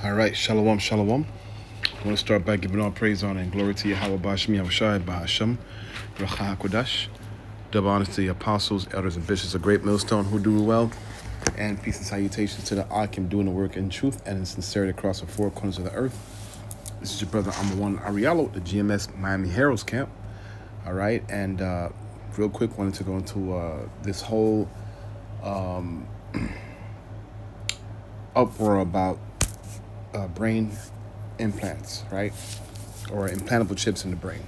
All right, shalom, shalom. I want to start by giving all praise, honor, and glory to Yahweh Bashmi Yahushai Ba'ashem, Racha HaKodesh. Double honors to the apostles, elders, and bishops of Great Millstone who do well. And peace and salutations to the Akim doing the work in truth and in sincerity across the four corners of the earth. This is your brother Amawan Ariello, the GMS Miami Heralds camp. All right, and real quick, wanted to go into this whole uproar about brain implants, right? Or implantable chips in the brain.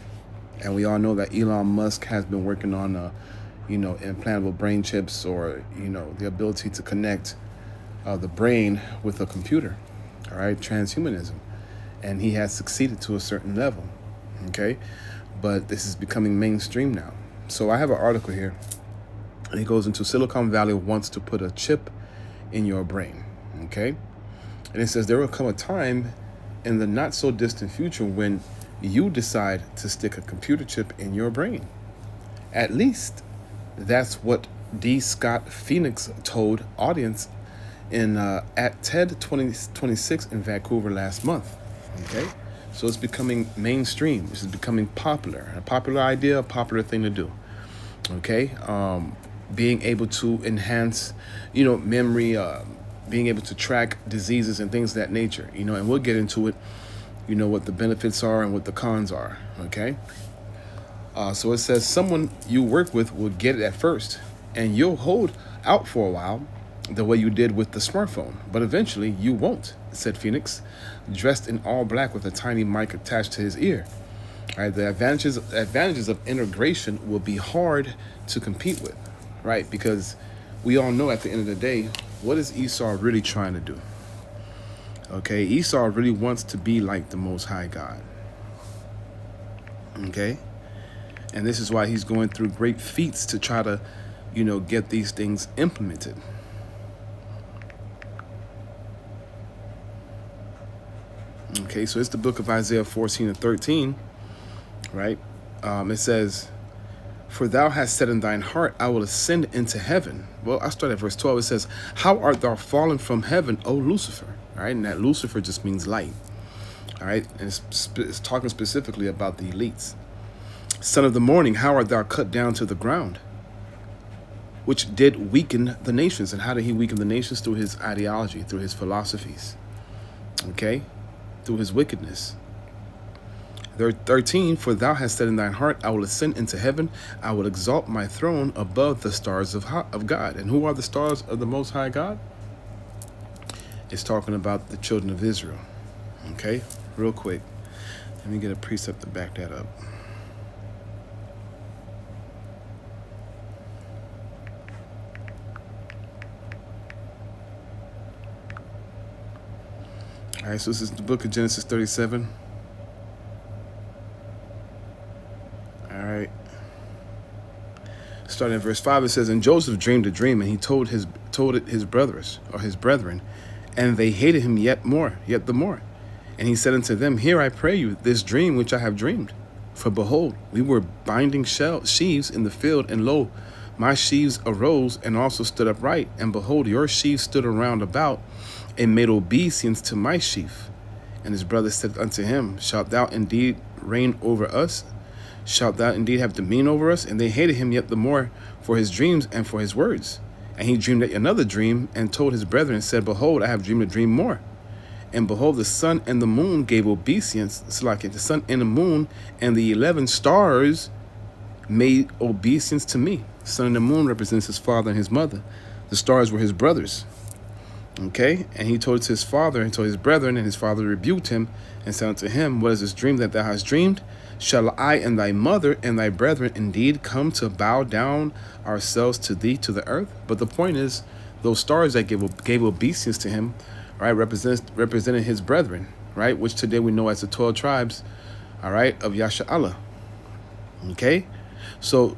And we all know that Elon Musk has been working on, implantable brain chips, or, the ability to connect the brain with a computer, all right? Transhumanism. And he has succeeded to a certain level, okay? But this is becoming mainstream now. So I have an article here, and it goes into Silicon Valley wants to put a chip in your brain, okay? And it says there will come a time in the not so distant future when you decide to stick a computer chip in your brain. At least that's what D. Scott Phoenix told audience at TED 2026 in Vancouver last month. Okay, so it's becoming mainstream. This is becoming popular. A popular idea, a popular thing to do. Okay, being able to enhance, memory, being able to track diseases and things of that nature. And we'll get into it. What the benefits are and what the cons are. Okay. So it says someone you work with will get it at first, and you'll hold out for a while, the way you did with the smartphone. But eventually you won't, said Phoenix, dressed in all black with a tiny mic attached to his ear. All right, the advantages of integration will be hard to compete with, right? Because we all know at the end of the day, what is Esau really trying to do? Okay, Esau really wants to be like the Most High God. Okay? And this is why he's going through great feats to try to, get these things implemented. Okay, so it's the book of Isaiah 14 and 13, right? It says, "For thou hast said in thine heart, I will ascend into heaven." Well, I start at verse 12. It says, "How art thou fallen from heaven, O Lucifer?" All right, and that Lucifer just means light. All right, and it's talking specifically about the elites. "Son of the morning, how art thou cut down to the ground?" Which did weaken the nations. And how did he weaken the nations? Through his ideology, through his philosophies. Okay, through his wickedness. 13, "For thou hast said in thine heart, I will ascend into heaven. I will exalt my throne above the stars of God." And who are the stars of the Most High God? It's talking about the children of Israel. Okay, real quick. Let me get a precept to back that up. All right, so this is the book of Genesis 37. All right. Starting at verse 5, it says, "And Joseph dreamed a dream, and he told it his brethren, and they hated him yet the more. And he said unto them, Hear, I pray you, this dream which I have dreamed. For behold, we were binding sheaves in the field, and lo, my sheaves arose and also stood upright. And behold, your sheaves stood around about, and made obeisance to my sheaf. And his brother said unto him, Shalt thou indeed reign over us? Shalt thou indeed have dominion over us? And they hated him yet the more for his dreams and for his words. And he dreamed another dream, and told his brethren, and said, Behold, I have dreamed a dream more. And behold, the sun and the moon gave obeisance. It's like the sun and the moon and the 11 stars made obeisance to me." The sun and the moon represents his father and his mother. The stars were his brothers. Okay, and he told it to his father and told his brethren, and his father rebuked him and said unto him, What is this dream that thou hast dreamed? Shall I and thy mother and thy brethren indeed come to bow down ourselves to thee to the earth? But the point is, those stars that gave obeisance to him, right, represented his brethren, right, which today we know as the 12 tribes, all right, of Yasha'Allah. Okay, so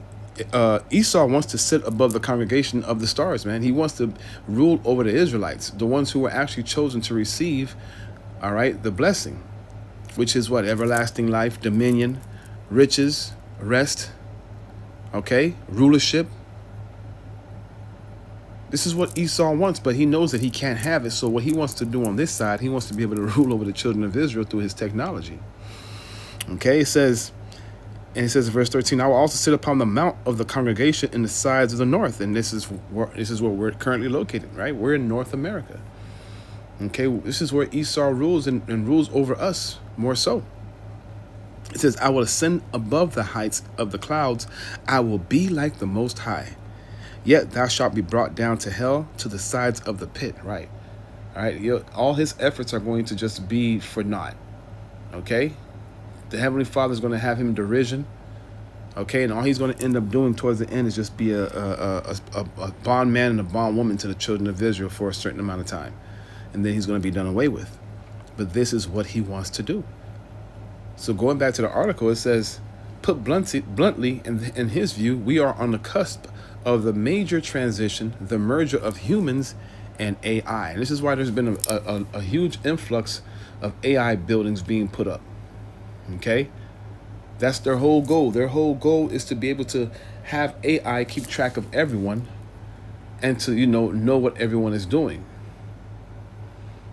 Esau wants to sit above the congregation of the stars, man. He wants to rule over the Israelites, the ones who were actually chosen to receive, all right, the blessing, which is what? Everlasting life, dominion, riches, rest, okay, rulership, This is what Esau wants, but he knows that he can't have it. So what he wants to do on this side, he wants to be able to rule over the children of Israel through his technology. Okay, it says in verse 13, I will also sit upon the mount of the congregation in the sides of the north. And this is where we're currently located, right? We're in North America. Okay, this is where Esau rules and rules over us more so. It says, I will ascend above the heights of the clouds. I will be like the Most High. Yet thou shalt be brought down to hell, to the sides of the pit. Right. All right. All his efforts are going to just be for naught. Okay. The Heavenly Father is going to have him in derision. Okay. And all he's going to end up doing towards the end is just be a bondman and a bondwoman to the children of Israel for a certain amount of time. And then he's going to be done away with. But this is what he wants to do. So going back to the article, it says, put bluntly, in his view, we are on the cusp of the major transition, the merger of humans and AI. And this is why there's been a huge influx of AI buildings being put up. Okay? That's their whole goal. Their whole goal is to be able to have AI keep track of everyone and to, know what everyone is doing.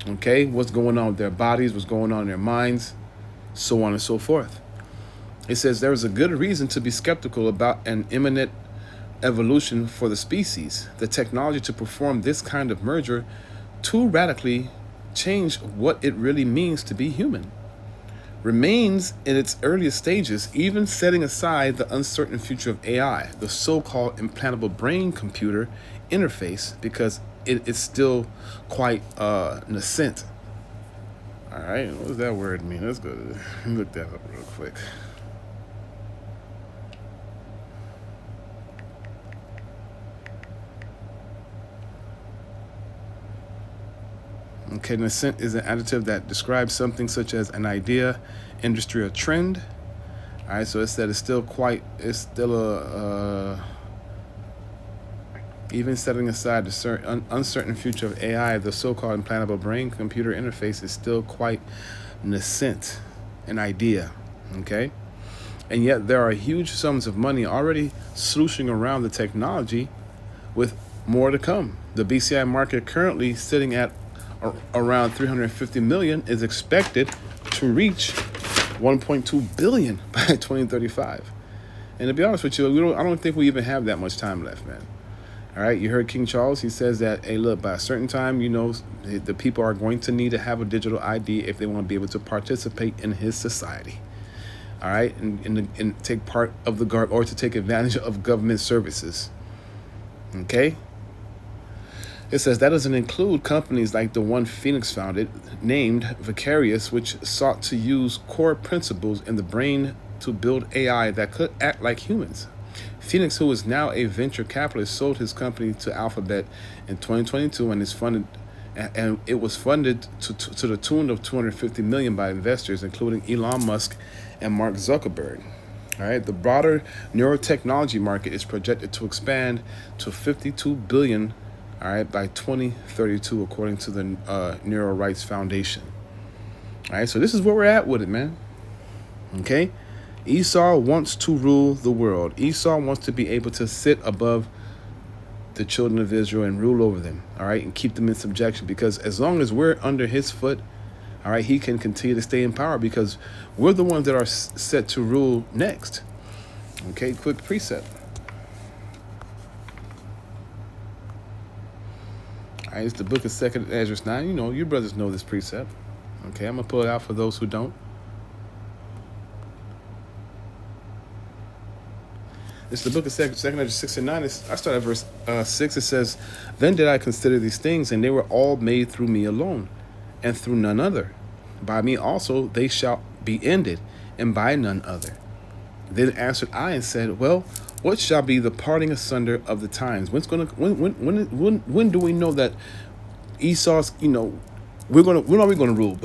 Okay? What's going on with their bodies, what's going on in their minds, so on and so forth. It says there is a good reason to be skeptical about an imminent evolution for the species. The technology to perform this kind of merger too radically change what it really means to be human. Remains in its earliest stages, even setting aside the uncertain future of AI, the so-called implantable brain-computer interface, because it is still quite nascent. All right, what does that word mean? Let's go look that up real quick. Okay, nascent is an adjective that describes something such as an idea, industry, or trend. All right, so it said it's still even setting aside the uncertain future of AI, the so-called implantable brain-computer interface is still quite nascent, an idea, okay? And yet there are huge sums of money already slooshing around the technology with more to come. The BCI market currently sitting at around 350 million is expected to reach 1.2 billion by 2035. And to be honest with you, I don't think we even have that much time left, man. All right, you heard King Charles. He says that, hey, look, by a certain time, the people are going to need to have a digital ID if they want to be able to participate in his society. All right, and take part of the or to take advantage of government services. Okay. It says that doesn't include companies like the one Phoenix founded, named Vicarious, which sought to use core principles in the brain to build AI that could act like humans. Phoenix, who is now a venture capitalist, sold his company to Alphabet in 2022 and it was funded to the tune of $250 million by investors, including Elon Musk and Mark Zuckerberg. All right, the broader neurotechnology market is projected to expand to $52 billion. All right, by 2032, according to the Neuro Rights Foundation. All right, so this is where we're at with it, man. Okay, Esau wants to rule the world. Esau wants to be able to sit above the children of Israel and rule over them. All right, and keep them in subjection, because as long as we're under his foot, all right, he can continue to stay in power because we're the ones that are set to rule next. Okay, quick precept. All right, it's the book of 2nd Ezra 9. You brothers know this precept. Okay, I'm going to pull it out for those who don't. It's the book of 2nd Ezra 6 and 9. I start at verse 6. It says, Then did I consider these things, and they were all made through me alone, and through none other. By me also they shall be ended, and by none other. Then answered I and said, Well, what shall be the parting asunder of the times? When do we know that Esau's, when are we going to rule,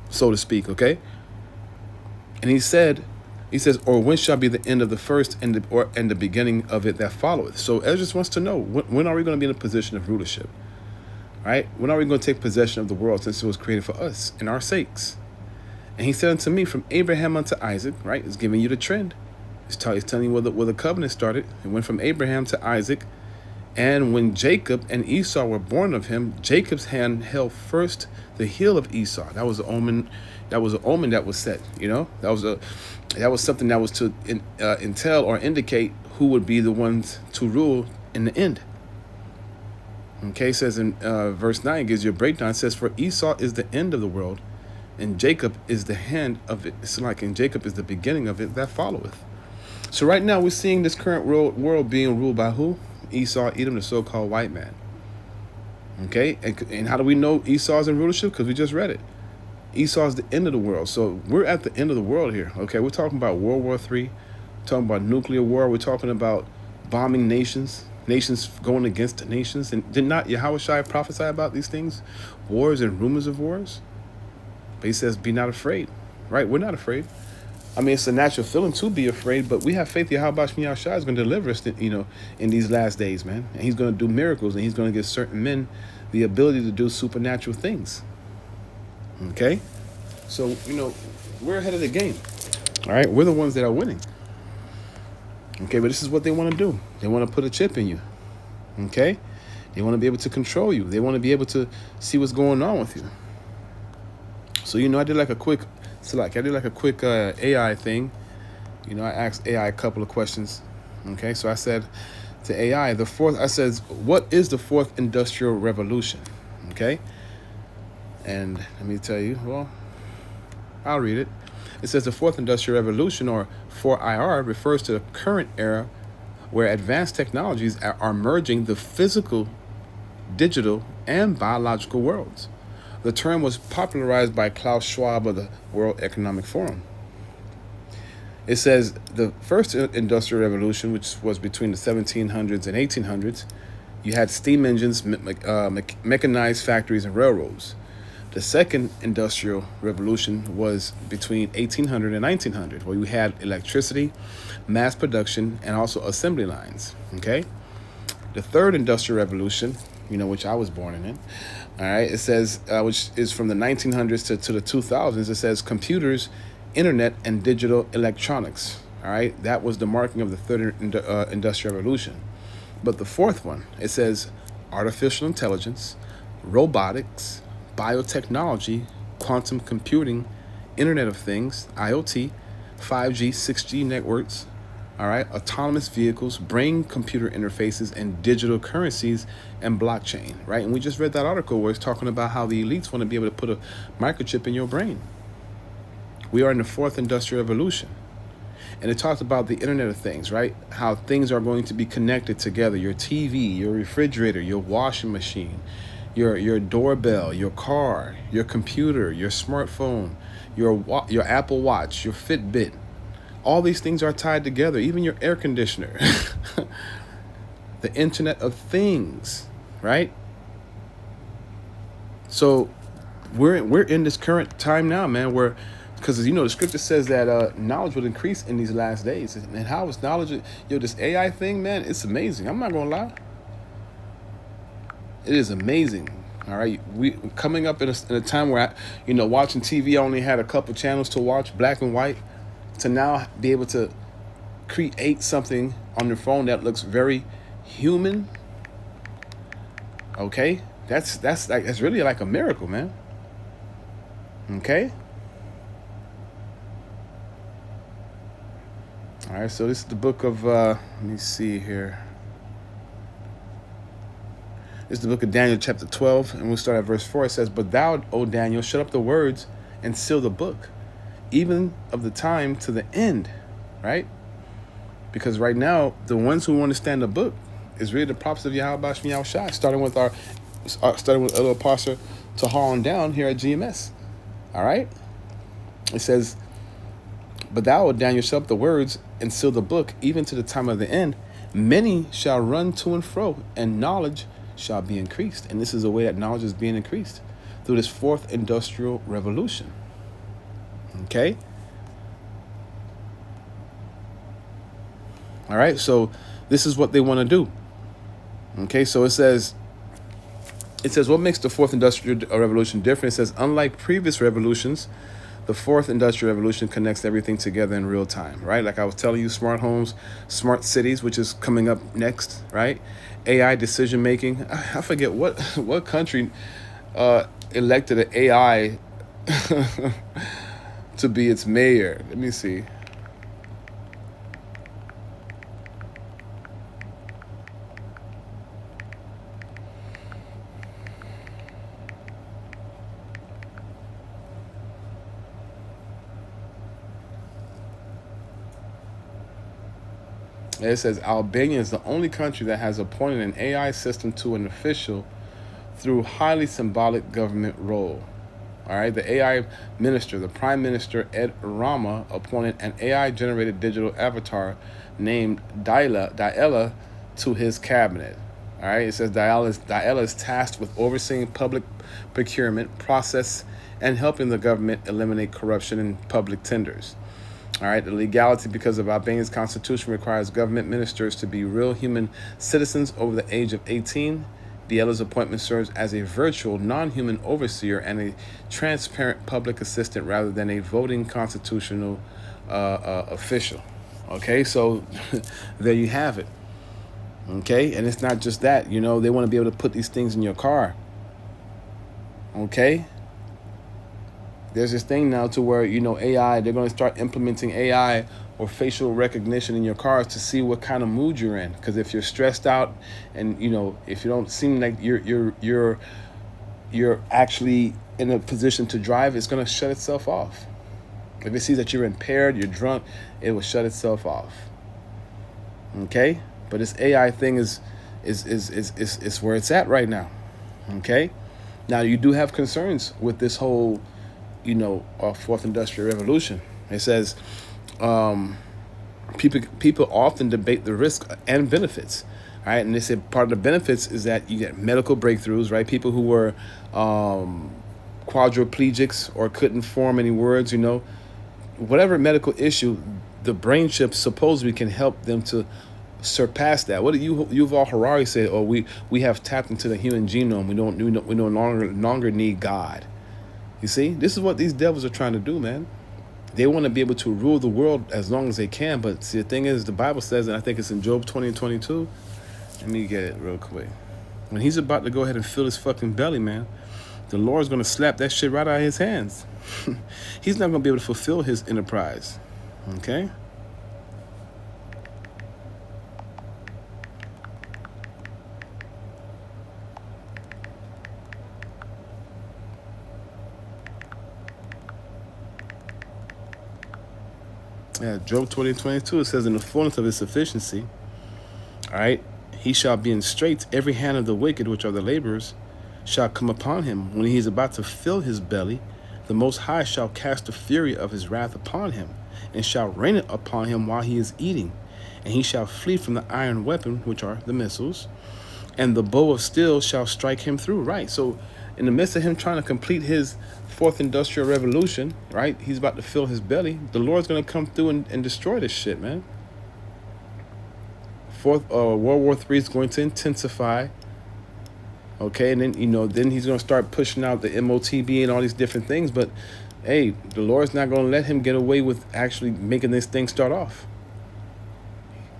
so to speak, okay? And he says, or when shall be the end of the first and the beginning of it that followeth? So Ezra wants to know, when are we going to be in a position of rulership? All right? When are we going to take possession of the world, since it was created for us and our sakes? And he said unto me, from Abraham unto Isaac, right? It's giving you the trend. He's telling you where the covenant started. It went from Abraham to Isaac, And when Jacob and Esau were born of him, Jacob's hand held first the heel of Esau. That was an omen. That was an omen that was set. That was something that was to entail or indicate who would be the ones to rule in the end. Okay, it says in verse 9, it gives you a breakdown. It says, for Esau is the end of the world, and Jacob is the hand of it. It's like, and Jacob is the beginning of it that followeth. So right now we're seeing this current world being ruled by who? Esau, Edom, the so-called white man. Okay, and how do we know Esau's in rulership? Because we just read it. Esau's the end of the world. So we're at the end of the world here. Okay, we're talking about World War III, talking about nuclear war. We're talking about bombing nations going against nations. And did not Yahushua prophesy about these things? Wars and rumors of wars? But he says, be not afraid, right? We're not afraid. I mean, it's a natural feeling to be afraid, but we have faith that Yahushua is going to deliver us, in these last days, man. And he's going to do miracles, and he's going to give certain men the ability to do supernatural things. Okay? So, we're ahead of the game. All right? We're the ones that are winning. Okay, but this is what they want to do. They want to put a chip in you. Okay? They want to be able to control you. They want to be able to see what's going on with you. So, I did like a quick AI thing. I asked AI a couple of questions. Okay, so I said to AI, what is the fourth industrial revolution? Okay, and let me tell you, well, I'll read it. It says the fourth industrial revolution, or 4IR, refers to the current era where advanced technologies are merging the physical, digital, and biological worlds. The term was popularized by Klaus Schwab of the World Economic Forum. It says the first industrial revolution, which was between the 1700s and 1800s, you had steam engines, mechanized factories, and railroads. The second industrial revolution was between 1800 and 1900, where you had electricity, mass production, and also assembly lines. Okay. The third industrial revolution, which I was born in. All right, it says, which is from the 1900s to the 2000s, it says computers, internet, and digital electronics. All right, that was the marking of the third industrial revolution. But the fourth one, it says artificial intelligence, robotics, biotechnology, quantum computing, Internet of Things, IoT, 5G, 6G networks, all right, autonomous vehicles, brain-computer interfaces, and digital currencies and blockchain, right? And we just read that article where it's talking about how the elites want to be able to put a microchip in your brain. We are in the fourth industrial revolution. And it talks about the Internet of Things, right? How things are going to be connected together. Your TV, your refrigerator, your washing machine, your doorbell, your car, your computer, your smartphone, your Apple Watch, your Fitbit. All these things are tied together, even your air conditioner. The Internet of Things, right? So we're in this current time now, man, where, because the scripture says that knowledge would increase in these last days. And how is knowledge, this AI thing, man, it's amazing. I'm not gonna lie. It is amazing. All right, we coming up in a time where watching TV, I only had a couple channels to watch, black and white, to now be able to create something on your phone that looks very human. Okay, that's really like a miracle, man. Okay. All right, so this is the book of let me see here. This is the book of Daniel, chapter 12, and we'll start at verse 4. It says, "But thou, O Daniel, shut up the words and seal the book, even of the time to the end," right? Because right now, the ones who understand the book is really the prophets of Yahweh Shai, starting with our little apostle Tahar on down here at GMS. All right? It says, "But thou, O Daniel, shut up the words and seal the book, even to the time of the end. Many shall run to and fro, and knowledge shall be increased." And this is the way that knowledge is being increased, through this fourth industrial revolution. Okay? All right, so this is what they want to do. Okay, so it says, what makes the fourth industrial revolution different? It says, unlike previous revolutions, The fourth industrial revolution connects everything together in real time, right? Like I was telling you, smart homes, smart cities, which is coming up next, right? AI decision making. I forget what country elected an AI to be its mayor. Let me see. It says Albania is the only country that has appointed an AI system to an official through highly symbolic government role. All right, the AI minister, the Prime Minister Ed Rama, appointed an AI-generated digital avatar named Diella to his cabinet. All right, it says Diella is tasked with overseeing public procurement process and helping the government eliminate corruption in public tenders. All right, the legality, because of Albania's constitution, requires government ministers to be real human citizens over the age of 18. Diella's appointment serves as a virtual, non-human overseer and a transparent public assistant rather than a voting constitutional official. Okay, so there you have it. Okay, and it's not just that. You know, they want to be able to put these things in your car. Okay, there's this thing now to where, you know, AI, they're going to start implementing AI or facial recognition in your cars to see what kind of mood you're in. Because if you're stressed out and, you know, if you don't seem like you're actually in a position to drive, it's going to shut itself off. If it sees that you're impaired, you're drunk, it will shut itself off. Okay, but this AI thing is where it's at right now. Okay, now you do have concerns with this whole, you know, fourth industrial revolution. It says people often debate the risk and benefits. All right, and they said part of the benefits is that you get medical breakthroughs, right? People who were quadriplegics or couldn't form any words, you know, whatever medical issue, the brain chips supposedly can help them to surpass that. What did Yuval Harari say? Oh, we have tapped into the human genome. We no longer need God. You see, this is what these devils are trying to do, man. They want to be able to rule the world as long as they can. But see, the thing is, the Bible says, and I think it's in Job 20 and 22. Let me get it real quick. When he's about to go ahead and fill his fucking belly, man, the Lord's going to slap that shit right out of his hands. He's not going to be able to fulfill his enterprise. Okay? Yeah, Job 20 and 22, it says, in the fullness of his sufficiency, all right, he shall be in straits. Every hand of the wicked, which are the laborers, shall come upon him. When he is about to fill his belly, the Most High shall cast the fury of his wrath upon him, and shall rain it upon him while he is eating. And he shall flee from the iron weapon, which are the missiles, and the bow of steel shall strike him through. Right, so in the midst of him trying to complete his fourth industrial revolution, right, he's about to fill his belly, the Lord's going to come through and destroy this shit, man. World War III is going to intensify. Okay, and then, you know, then he's going to start pushing out the MOTB and all these different things. But hey, the Lord's not going to let him get away with actually making this thing start off.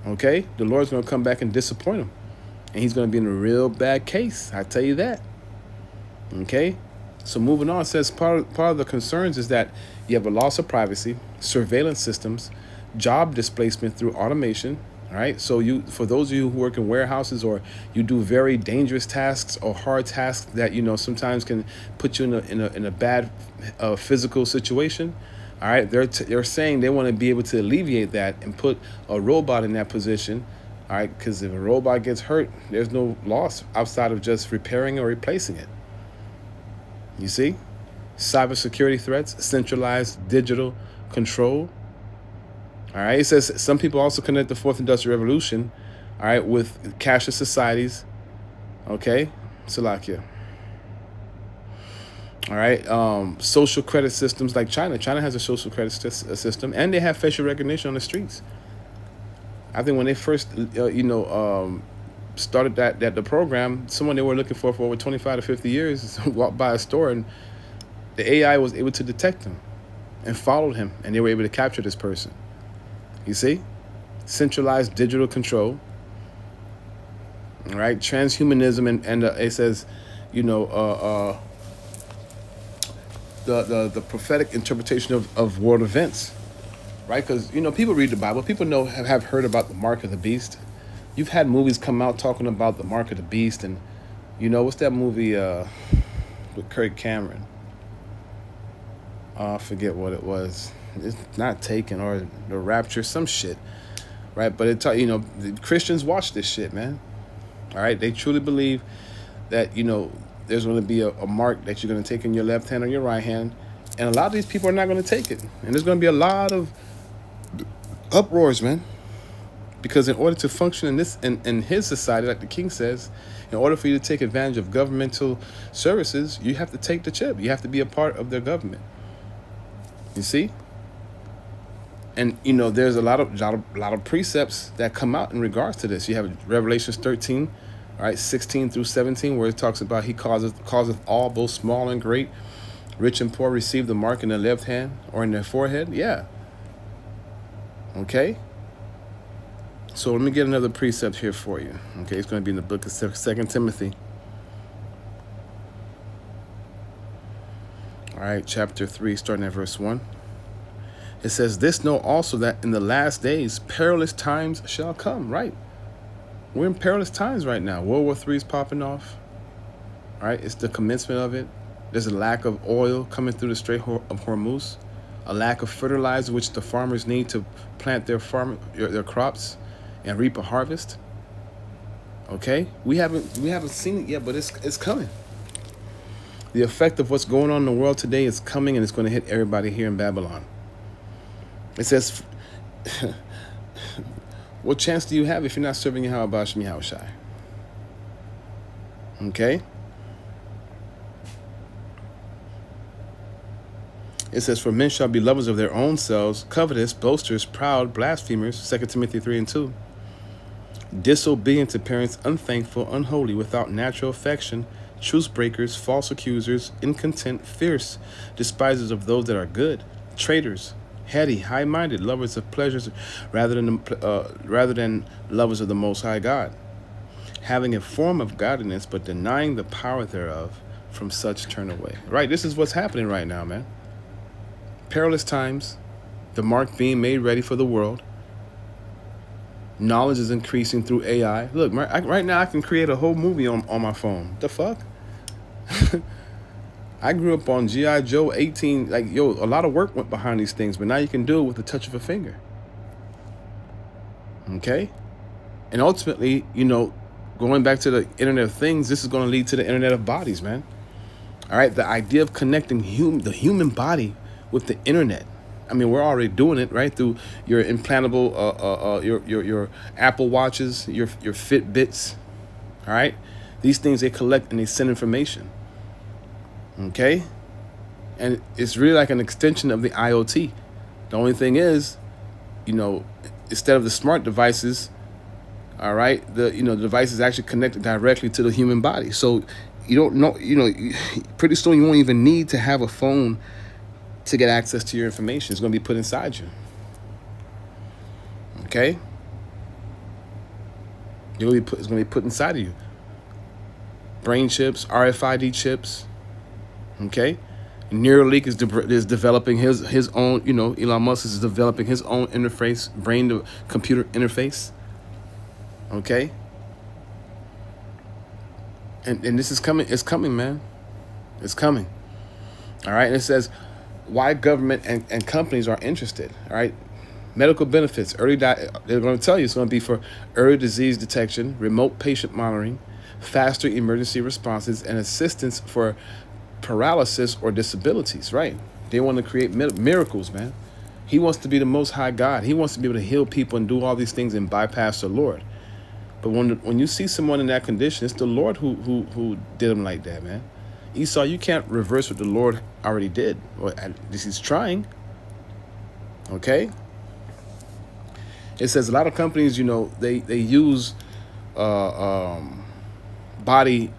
Okay, the Lord's going to come back and disappoint him, and he's going to be in a real bad case. I tell you that. Okay, so moving on, it says part of the concerns is that you have a loss of privacy, surveillance systems, job displacement through automation. All right, so for those of you who work in warehouses or you do very dangerous tasks or hard tasks that, you know, sometimes can put you in a bad physical situation. All right, they're saying they want to be able to alleviate that and put a robot in that position. All right, because if a robot gets hurt, there's no loss outside of just repairing or replacing it. You see, cybersecurity threats, centralized digital control. All right, it says some people also connect the fourth industrial revolution, all right, with cashless societies. Okay, Salakia. All right, social credit systems like China. China has a social credit system, and they have facial recognition on the streets. I think when they first, started the program, someone they were looking for over 25 to 50 years walked by a store, and the AI was able to detect them and followed him, and they were able to capture this person. You see? Centralized digital control. All right? Transhumanism, and it says, you know, the prophetic interpretation of world events. Right? Because, you know, people read the Bible. People know, have heard about the mark of the beast. You've had movies come out talking about the mark of the beast. And, you know, what's that movie with Kirk Cameron? I forget what it was. It's not Taken or The Rapture, some shit. Right? But it you know, the Christians watch this shit, man. All right? They truly believe that, you know, there's going to be a mark that you're going to take in your left hand or your right hand. And a lot of these people are not going to take it. And there's going to be a lot of uproars, man. Because in order to function in his society, like the king says, in order for you to take advantage of governmental services, you have to take the chip. You have to be a part of their government. You see? And, you know, there's a lot of precepts that come out in regards to this. You have Revelations 13, all right, 16 through 17, where it talks about he causeth all, both small and great, rich and poor, receive the mark in their left hand or in their forehead. Yeah. Okay? So let me get another precept here for you. Okay, it's going to be in the book of 2 Timothy. All right, chapter 3, starting at verse 1. It says, "This know also that in the last days perilous times shall come." Right? We're in perilous times right now. World War III is popping off. All right, it's the commencement of it. There's a lack of oil coming through the Strait of Hormuz, a lack of fertilizer, which the farmers need to plant their crops and reap a harvest. Okay, we haven't seen it yet, but it's coming. The effect of what's going on in the world today is coming, and it's going to hit everybody here in Babylon. It says, what chance do you have if you're not serving Yahweh B'Shem Yahushai? Okay? It says, "For men shall be lovers of their own selves, covetous, boasters, proud, blasphemers," 2 Timothy 3 and 2. "Disobedient to parents, unthankful, unholy, without natural affection, truce breakers, false accusers, incontent, fierce, despisers of those that are good, traitors, heady, high-minded, lovers of pleasures rather than lovers of the Most High God, having a form of godliness but denying the power thereof. From such turn away." Right, this is what's happening right now, man. Perilous times, the mark being made ready for the world. Knowledge is increasing through AI. Look, right now I can create a whole movie on my phone. The fuck? I grew up on G.I. Joe 18. Like, yo, a lot of work went behind these things, but now you can do it with the touch of a finger. Okay? And ultimately, you know, going back to the Internet of Things, this is going to lead to the Internet of Bodies, man. All right? The idea of connecting the human body with the Internet. I mean, we're already doing it, right? Through your implantable, your Apple Watches, your Fitbits, all right? These things, they collect and they send information, okay? And it's really like an extension of the IoT. The only thing is, you know, instead of the smart devices, all right, the device is actually connected directly to the human body. So you don't know, pretty soon you won't even need to have a phone to get access to your information. It's going to be put inside you. Okay? It's going to be put inside of you. Brain chips, RFID chips. Okay? Neuralink is developing his own, Elon Musk is developing his own interface, brain to computer interface. Okay? And this is coming. It's coming, man. It's coming. All right? And it says, why government and companies are interested, all right? Medical benefits, they're going to tell you it's going to be for early disease detection, remote patient monitoring, faster emergency responses, and assistance for paralysis or disabilities, right? They want to create miracles, man. He wants to be the Most High God. He wants to be able to heal people and do all these things and bypass the Lord. But when you see someone in that condition, it's the Lord who did him like that, man. Esau, you can't reverse what the Lord already did. Well, at least he's trying. Okay? It says a lot of companies, they use body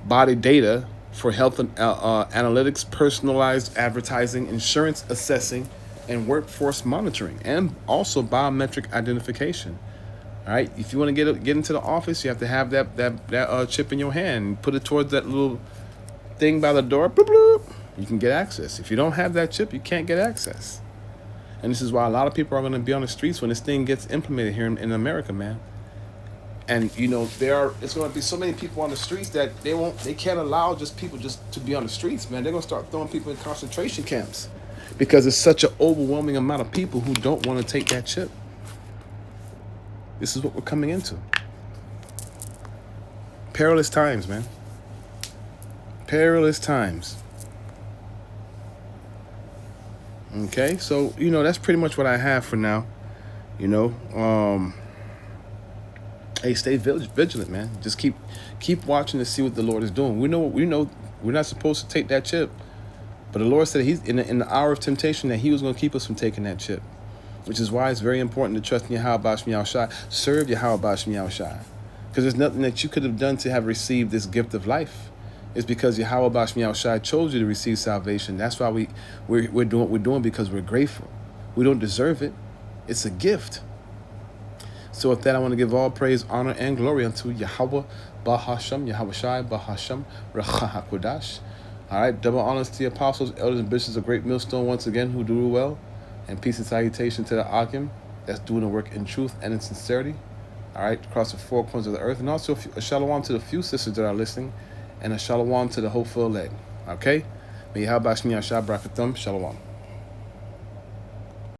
body data for health and analytics, personalized advertising, insurance assessing, and workforce monitoring, and also biometric identification. All right, if you want to get into the office, you have to have that chip in your hand and put it towards that little thing by the door. Bloop, bloop. You can get access. If you don't have that chip, you can't get access. And this is why a lot of people are going to be on the streets when this thing gets implemented here in America, man. And you know, it's going to be so many people on the streets that they can't allow just people just to be on the streets, man. They're going to start throwing people in concentration camps because it's such an overwhelming amount of people who don't want to take that chip. This is what we're coming into. Perilous times, man. Perilous times. Okay, so you know that's pretty much what I have for now. You know, hey, stay vigilant, man. Just keep watching to see what the Lord is doing. We know we're not supposed to take that chip, but the Lord said He's in the hour of temptation that He was going to keep us from taking that chip, which is why it's very important to trust in Yahweh B'Shem Yahushai, serve Yahweh B'Shem Yahushai, because there's nothing that you could have done to have received this gift of life. It's because Yahweh B'Shem Yahushai chose you to receive salvation. That's why we're doing what we're doing, because we're grateful. We don't deserve it. It's a gift. So with that, I want to give all praise, honor, and glory unto Yahweh B'Hashem, Yahweh Shai B'Hashem, Rachah HaKodash. All right, double honors to the apostles, elders, and bishops of Great Millstone once again who do well. And peace and salutation to the Akim that's doing the work in truth and in sincerity. All right, across the four corners of the earth. And also a shalom to the few sisters that are listening. And a shalom to the hopeful elect. Okay? May Yahweh B'Shem Yahshua Barakatum. Shalom.